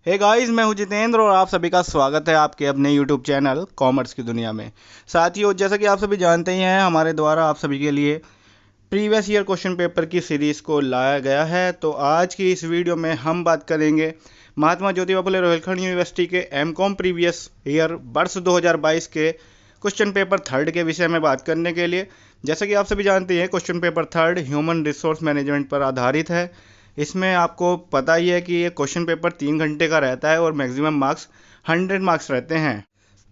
Hey guys, मैं हूं जितेंद्र और आप सभी का स्वागत है आपके अपने यूट्यूब चैनल कॉमर्स की दुनिया में। साथियों, जैसा कि आप सभी जानते ही हैं, हमारे द्वारा आप सभी के लिए प्रीवियस ईयर क्वेश्चन पेपर की सीरीज़ को लाया गया है। तो आज की इस वीडियो में हम बात करेंगे महात्मा ज्योतिबा फुले रोहिलखंड यूनिवर्सिटी के एमकॉम प्रीवियस ईयर वर्ष 2022 के क्वेश्चन पेपर थर्ड के विषय में बात करने के लिए। जैसा कि आप सभी जानते हैं, question paper third human resource management पर आधारित है। इसमें आपको पता ही है कि ये क्वेश्चन पेपर 3 घंटे का रहता है और मैक्सिमम मार्क्स 100 मार्क्स रहते हैं।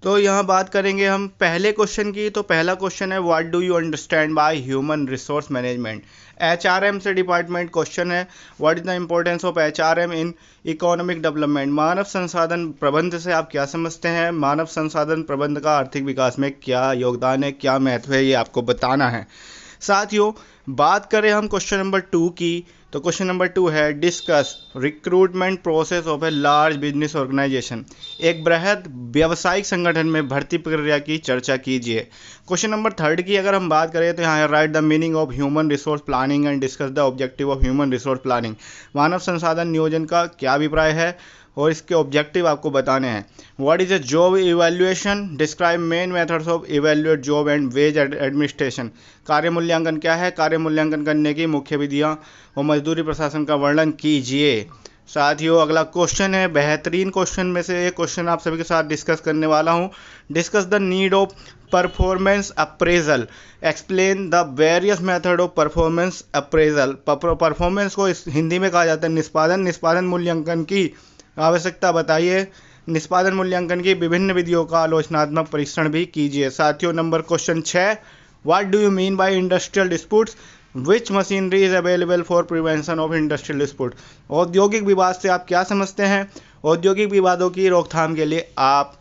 तो यहाँ बात करेंगे हम पहले क्वेश्चन की। तो पहला क्वेश्चन है, what do you understand by human resource management. HRM से डिपार्टमेंट क्वेश्चन है। What is the importance of HRM in economic development. मानव संसाधन प्रबंध से आप क्या समझते हैं, मानव संसाधन प्रबंध का आर्थिक विकास में क्या योगदान है, क्या महत्व है, ये आपको बताना है। साथियों, बात करें हम क्वेश्चन नंबर 2 की। तो क्वेश्चन नंबर 2 है, discuss recruitment process of a large business organization. एक बृहद व्यावसायिक संगठन में भर्ती प्रक्रिया की चर्चा कीजिए। क्वेश्चन नंबर 3 की अगर हम बात करें तो यहाँ है, write the meaning of human resource planning and discuss the objective of human resource planning. मानव संसाधन नियोजन का क्या अभिप्राय है और इसके ऑब्जेक्टिव आपको बताने हैं। What is a job evaluation, describe main methods of evaluate job and wage administration. कार्य मूल्यांकन क्या है, कार्य मूल्यांकन करने की मुख्य विधियां और मजदूरी प्रशासन का वर्णन कीजिए। साथियों, अगला क्वेश्चन है, बेहतरीन क्वेश्चन में से एक क्वेश्चन आप सभी के साथ डिस्कस करने वाला हूं। Discuss the need of performance appraisal, explain the various method of performance appraisal. Performance को हिंदी में कहा जाता है निष्पादन मूल्यांकन की आवश्यकता बताइए। निष्पादन मूल्यांकन की विभिन्न विधियों का आलोचनात्मक परीक्षण भी कीजिए। साथियों, number question 6, what do you mean by industrial disputes, which machinery is available for prevention of industrial dispute. औद्योगिक विवाद से आप क्या समझते हैं, औद्योगिक विवादों की रोकथाम के लिए आप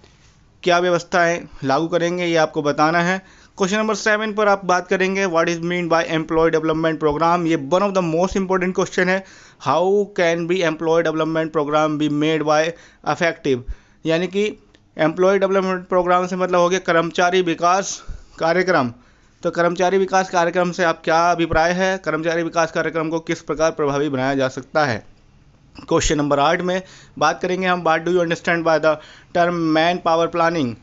क्या व्यवस्थाएं लागू करेंगे, ये आपको बताना है। क्वेश्चन नंबर 7 पर आप बात करेंगे, what is mean by employ development programme. ये one of the most important question है। How can be employ development programme be made by affective, यानी कि एम्प्लॉय डेवलपमेंट प्रोग्राम से मतलब हो गया कर्मचारी विकास कार्यक्रम। तो कर्मचारी विकास कार्यक्रम से आप क्या अभिप्राय है, कर्मचारी विकास कार्यक्रम को किस प्रकार प्रभावी बनाया जा सकता है। क्वेश्चन नंबर 8 में बात करेंगे हम, what do you understand by the term manpower planning.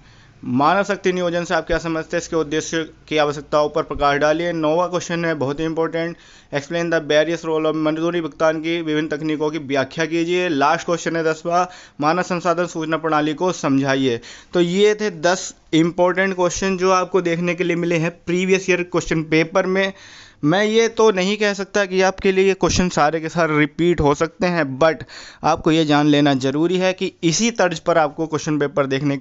मानव शक्ति नियोजन से आप क्या समझते हैं, इसके उद्देश्य की आवश्यकताओं पर प्रकाश डालिए। 9वां क्वेश्चन है, बहुत ही important, explain the various role of मजदूरी भुगतान की विभिन्न तकनीकों की व्याख्या कीजिए। लास्ट क्वेश्चन है 10वां, मानव संसाधन सूचना प्रणाली को समझाइए। तो ये थे 10 इंपॉर्टेंट क्वेश्चन जो आपको देखने के लिए मिले हैं प्रीवियस ईयर क्वेश्चन पेपर में। मैं ये तो नहीं कह सकता कि आपके लिए ये क्वेश्चन सारे के सारे रिपीट हो सकते हैं, बट आपको ये जान लेना जरूरी है कि इसी तर्ज पर आपको क्वेश्चन पेपर देखने के